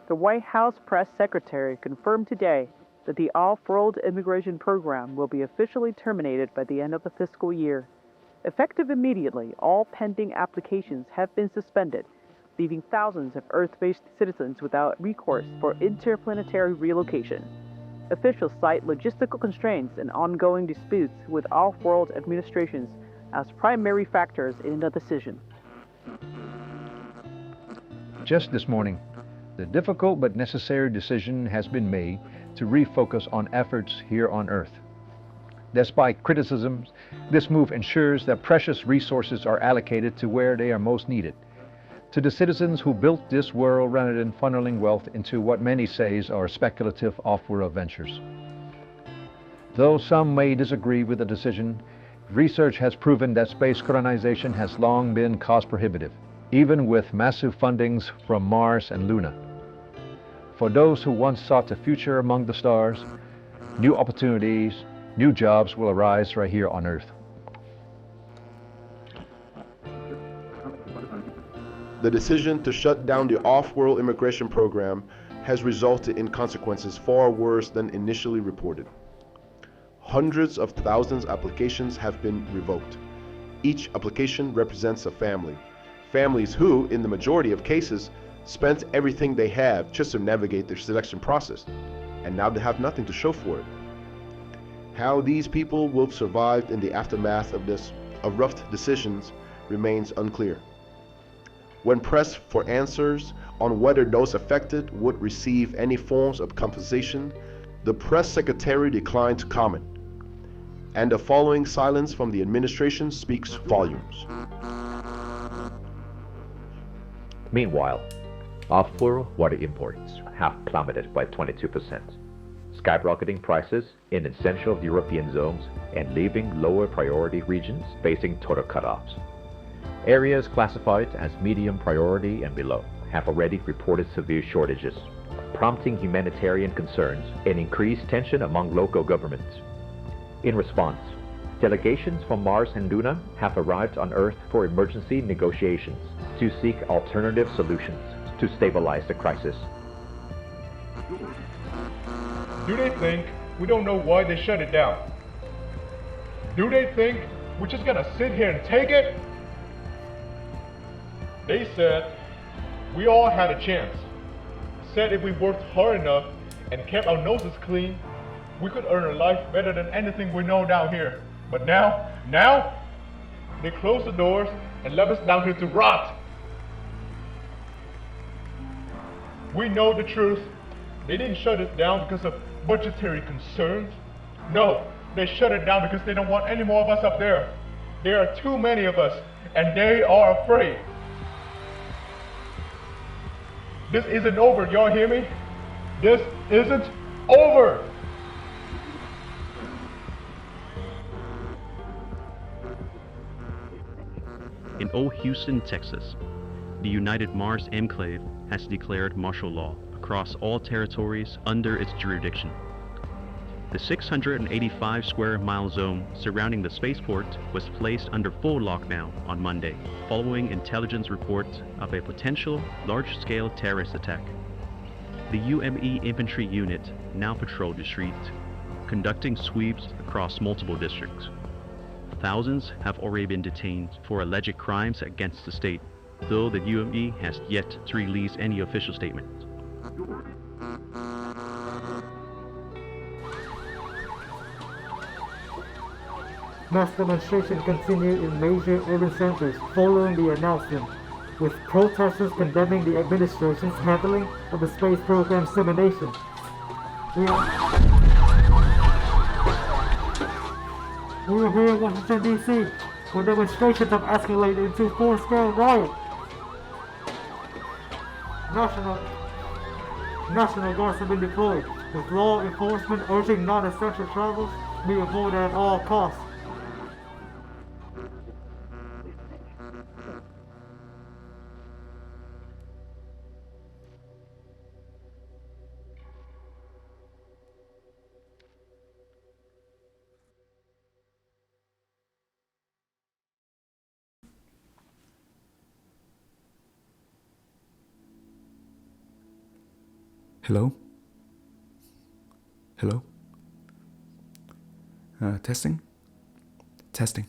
The White House press secretary confirmed today that the off-world immigration program will be officially terminated by the end of the fiscal year. Effective immediately, all pending applications have been suspended, leaving thousands of Earth-based citizens without recourse for interplanetary relocation. Officials cite logistical constraints and ongoing disputes with off-world administrations as primary factors in the decision. Just this morning, the difficult but necessary decision has been made to refocus on efforts here on Earth. Despite criticisms, this move ensures that precious resources are allocated to where they are most needed, to the citizens who built this world rather than funneling wealth into what many say are speculative off-world ventures. Though some may disagree with the decision, research has proven that space colonization has long been cost prohibitive, even with massive fundings from Mars and Luna. For those who once sought a future among the stars, new opportunities, new jobs will arise right here on Earth. The decision to shut down the off-world immigration program has resulted in consequences far worse than initially reported. Hundreds of thousands of applications have been revoked. Each application represents a family. Families who, in the majority of cases, spent everything they have just to navigate their selection process, and now they have nothing to show for it. How these people will survive in the aftermath of rough decisions remains unclear. When pressed for answers on whether those affected would receive any forms of compensation, the press secretary declined to comment, and the following silence from the administration speaks volumes. Meanwhile, off-world water imports have plummeted by 22%, skyrocketing prices in essential European zones and leaving lower priority regions facing total cutoffs. Areas classified as medium priority and below have already reported severe shortages, prompting humanitarian concerns and increased tension among local governments. In response, delegations from Mars and Luna have arrived on Earth for emergency negotiations to seek alternative solutions to stabilize the crisis. Do they think we don't know why they shut it down? Do they think we're just gonna sit here and take it? They said we all had a chance. Said if we worked hard enough and kept our noses clean, we could earn a life better than anything we know down here. But now, they closed the doors and left us down here to rot. We know the truth. They didn't shut it down because of budgetary concerns. No, they shut it down because they don't want any more of us up there. There are too many of us, and they are afraid. This isn't over, y'all hear me? This isn't over! In Old Houston, Texas, the United Mars Enclave has declared martial law across all territories under its jurisdiction. The 685 square mile zone surrounding the spaceport was placed under full lockdown on Monday, following intelligence reports of a potential large-scale terrorist attack. The UME infantry unit now patrol the streets, conducting sweeps across multiple districts. Thousands have already been detained for alleged crimes against the state, though the UME has yet to release any official statement. Mass demonstrations continue in major urban centers following the announcement, with protesters condemning the administration's handling of the space program's termination. We are here in Washington, D.C., where demonstrations have escalated into full-scale riot. National Guards have been deployed, with law enforcement urging non-essential travelers be avoided at all costs. Hello? Hello? Testing? Testing.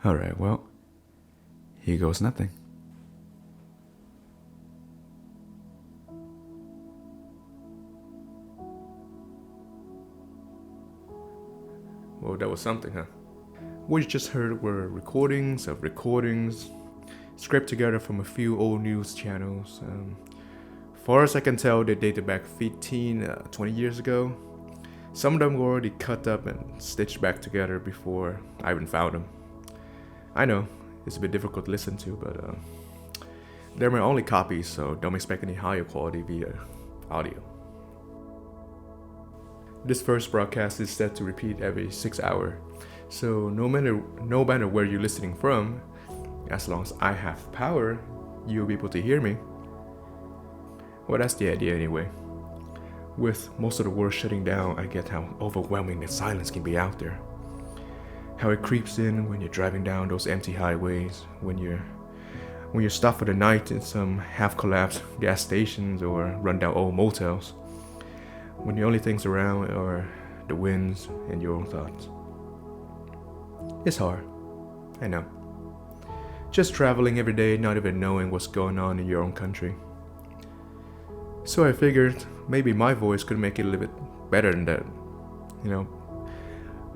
Alright, well, here goes nothing. Well, that was something, huh? What you just heard were recordings of recordings, scraped together from a few old news channels. Far as I can tell, they dated back 20 years ago. Some of them were already cut up and stitched back together before I even found them. I know, it's a bit difficult to listen to, but they're my only copies, so don't expect any higher quality via audio. This first broadcast is set to repeat every 6 hours, so no matter where you're listening from, as long as I have power, you'll be able to hear me. Well, that's the idea anyway. With most of the world shutting down, I get how overwhelming the silence can be out there. How it creeps in when you're driving down those empty highways, when you're stopped for the night in some half-collapsed gas stations or run-down old motels, when the only things around are the winds and your own thoughts. It's hard, I know. Just traveling every day, not even knowing what's going on in your own country. So I figured maybe my voice could make it a little bit better than that. You know,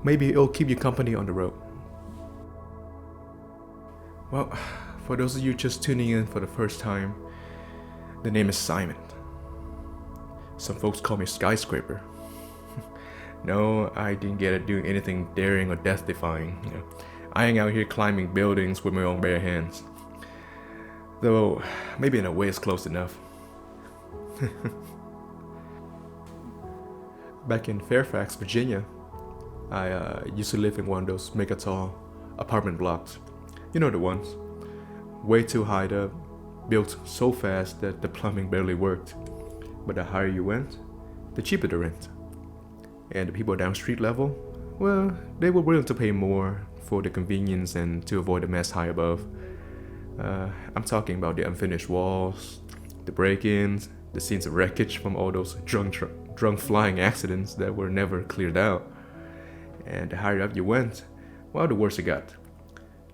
maybe it'll keep you company on the road. Well, for those of you just tuning in for the first time, the name is Simon. Some folks call me Skyscraper. No, I didn't get it doing anything daring or death-defying. You know, I ain't out here climbing buildings with my own bare hands. Though, maybe in a way it's close enough. Back in Fairfax, Virginia, I used to live in one of those mega tall apartment blocks. You know the ones. Way too high up, built so fast that the plumbing barely worked. But the higher you went, the cheaper the rent. And the people down street level, well, they were willing to pay more for the convenience and to avoid the mess high above. I'm talking about the unfinished walls, the break-ins, the scenes of wreckage from all those drunk flying accidents that were never cleared out. And the higher up you went, well, the worse it got.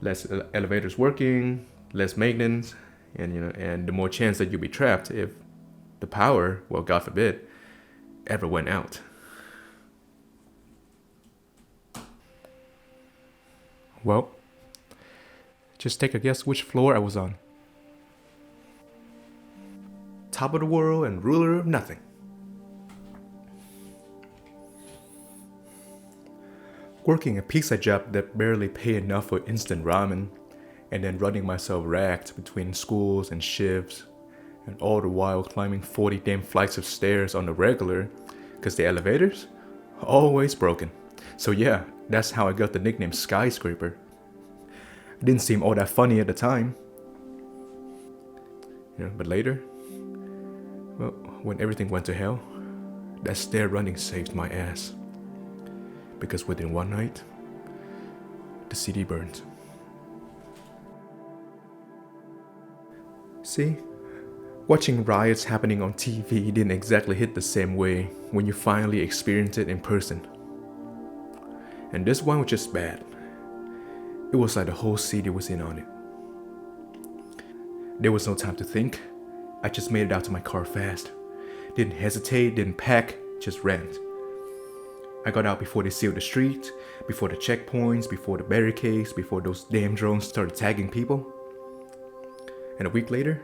Less elevators working, less maintenance, and the more chance that you'll be trapped if the power, well, God forbid, ever went out. Well, just take a guess which floor I was on. Top of the world and ruler of nothing. Working a pizza job that barely paid enough for instant ramen, and then running myself ragged between schools and shifts, and all the while climbing 40 damn flights of stairs on the regular, cause the elevators, always broken. So yeah, that's how I got the nickname Skyscraper. It didn't seem all that funny at the time. But later, well, when everything went to hell, that stair running saved my ass. Because within one night, the city burned. See, watching riots happening on TV didn't exactly hit the same way when you finally experience it in person. And this one was just bad. It was like the whole city was in on it. There was no time to think. I just made it out to my car fast. Didn't hesitate, didn't pack, just ran. I got out before they sealed the street, before the checkpoints, before the barricades, before those damn drones started tagging people. And a week later,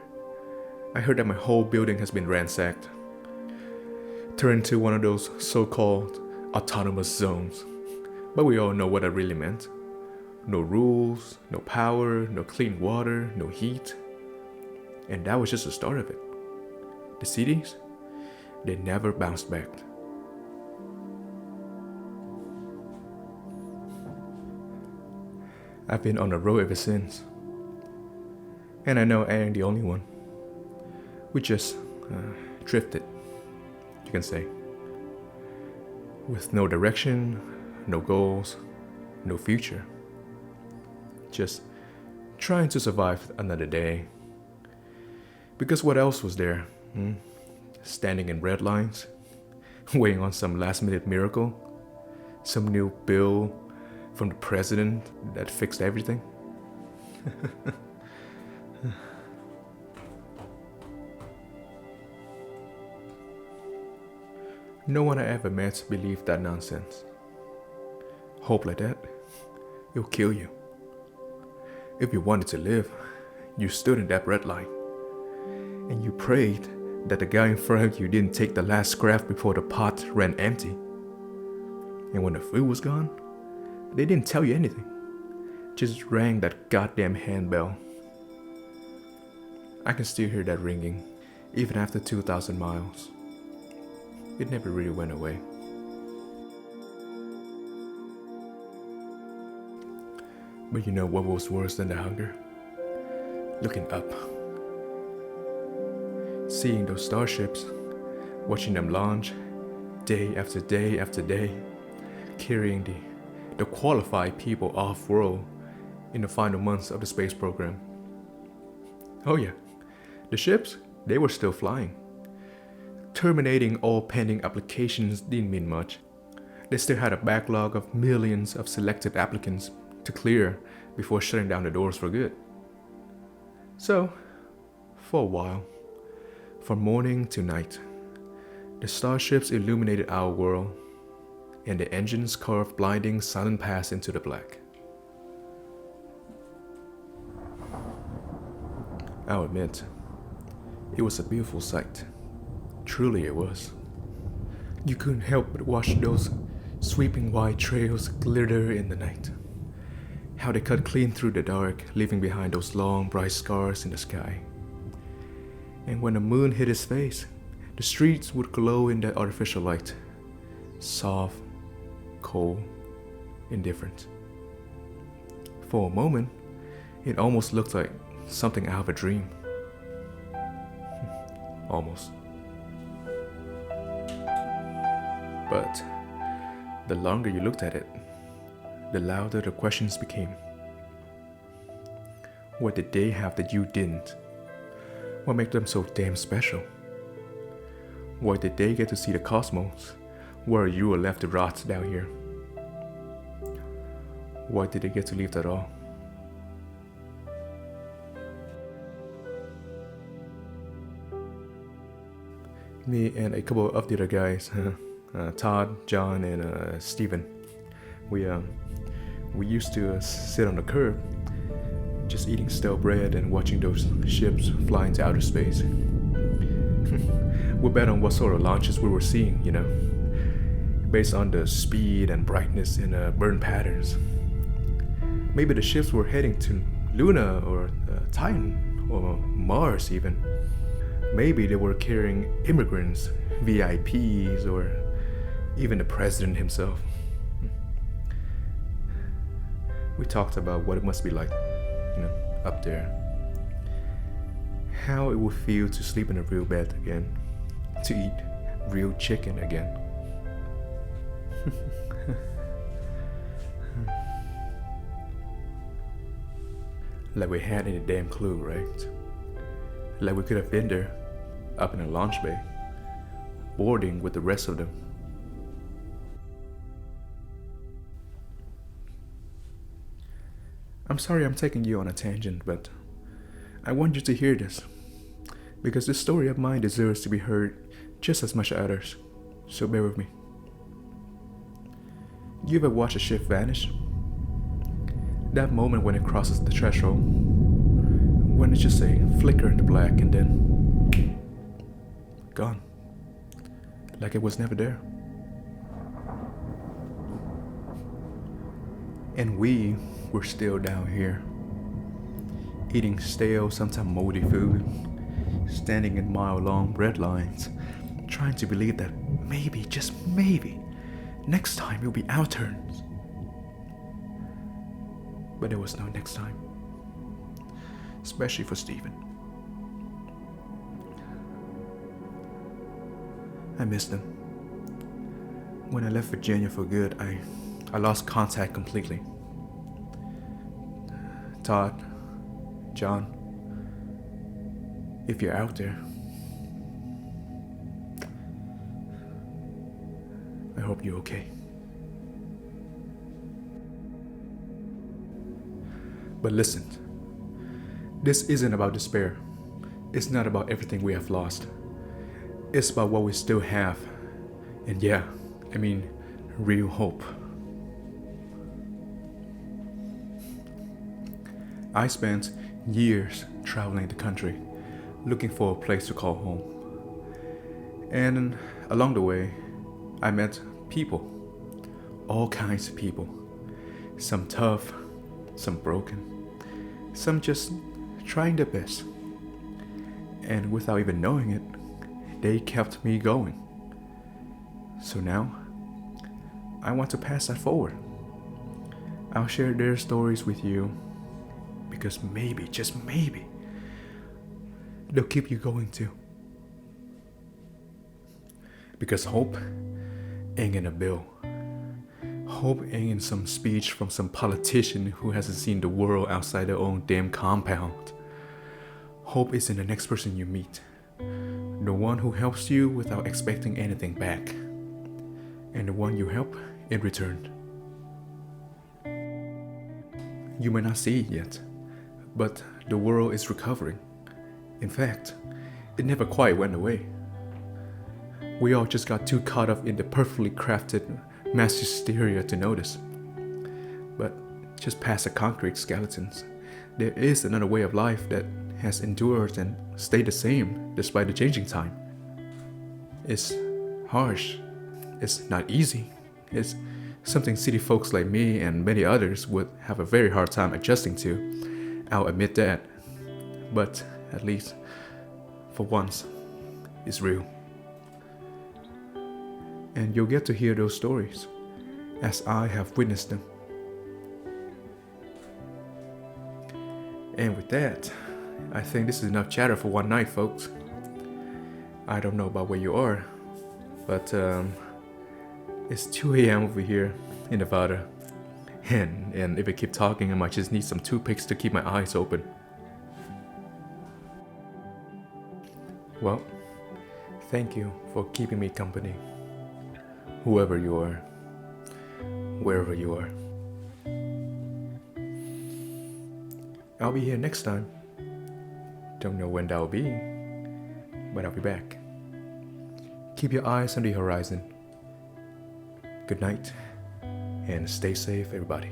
I heard that my whole building has been ransacked. Turned into one of those so-called autonomous zones. But we all know what that really meant. No rules, no power, no clean water, no heat. And that was just the start of it. The cities, they never bounced back. I've been on the road ever since. And I know I ain't the only one. We just drifted, you can say. With no direction, no goals, no future. Just trying to survive another day. Because what else was there? Standing in red lines? Waiting on some last-minute miracle? Some new bill from the president that fixed everything? No one I ever met believed that nonsense. Hope like that, it'll kill you. If you wanted to live, you stood in that red line, and you prayed that the guy in front of you didn't take the last scrap before the pot ran empty. And when the food was gone, they didn't tell you anything, just rang that goddamn handbell. I can still hear that ringing, even after 2,000 miles. It never really went away. But you know what was worse than the hunger? Looking up. Seeing those starships, watching them launch, day after day after day, carrying the qualified people off-world in the final months of the space program. Oh yeah, the ships, they were still flying. Terminating all pending applications didn't mean much. They still had a backlog of millions of selected applicants to clear before shutting down the doors for good. So, for a while, from morning to night, the starships illuminated our world, and the engines carved blinding silent paths into the black. I'll admit, it was a beautiful sight. Truly it was. You couldn't help but watch those sweeping white trails glitter in the night. How they cut clean through the dark, leaving behind those long, bright scars in the sky. And when the moon hit his face, the streets would glow in that artificial light. Soft, cold, indifferent. For a moment, it almost looked like something out of a dream. Almost. But the longer you looked at it, the louder the questions became. What did they have that you didn't? What made them so damn special? Why did they get to see the cosmos, where you were left to rot down here? Why did they get to leave at all? Me and a couple of the other guys, Todd, John, and Steven, we used to sit on the curb, just eating stale bread and watching those ships fly into outer space. We bet on what sort of launches we were seeing, you know, based on the speed and brightness and burn patterns. Maybe the ships were heading to Luna or Titan or Mars even. Maybe they were carrying immigrants, VIPs, or even the president himself. We talked about what it must be like, you know, up there. How it would feel to sleep in a real bed again, to eat real chicken again. Like we had any damn clue, right? Like we could have been there, up in a launch bay, boarding with the rest of them. I'm sorry I'm taking you on a tangent, but I want you to hear this, because this story of mine deserves to be heard just as much as others, so bear with me. You ever watch a ship vanish? That moment when it crosses the threshold, when it's just a flicker in the black and then gone, like it was never there. And we were still down here, eating stale, sometimes moldy food, standing in mile-long bread lines, trying to believe that maybe, just maybe, next time it'll be our turns. But there was no next time, especially for Steven. I missed him. When I left Virginia for good, I lost contact completely. Todd, John, if you're out there, I hope you're okay. But listen, this isn't about despair. It's not about everything we have lost. It's about what we still have. And yeah, I mean, real hope. I spent years traveling the country, looking for a place to call home. And along the way, I met people, all kinds of people. Some tough, some broken, some just trying their best. And without even knowing it, they kept me going. So now, I want to pass that forward. I'll share their stories with you, because maybe, just maybe, they'll keep you going too. Because hope ain't in a bill. Hope ain't in some speech from some politician who hasn't seen the world outside their own damn compound. Hope is in the next person you meet. The one who helps you without expecting anything back. And the one you help in return. You may not see it yet, but the world is recovering. In fact, it never quite went away. We all just got too caught up in the perfectly crafted mass hysteria to notice. But just past the concrete skeletons, there is another way of life that has endured and stayed the same despite the changing time. It's harsh. It's not easy. It's something city folks like me and many others would have a very hard time adjusting to. I'll admit that. But at least, for once, it's real. And you'll get to hear those stories as I have witnessed them. And with that, I think this is enough chatter for one night, folks. I don't know about where you are, but it's 2 a.m. over here in Nevada. And if I keep talking, I might just need some toothpicks to keep my eyes open. Well, thank you for keeping me company. Whoever you are, wherever you are. I'll be here next time. Don't know when that'll be, but I'll be back. Keep your eyes on the horizon. Good night, and stay safe, everybody.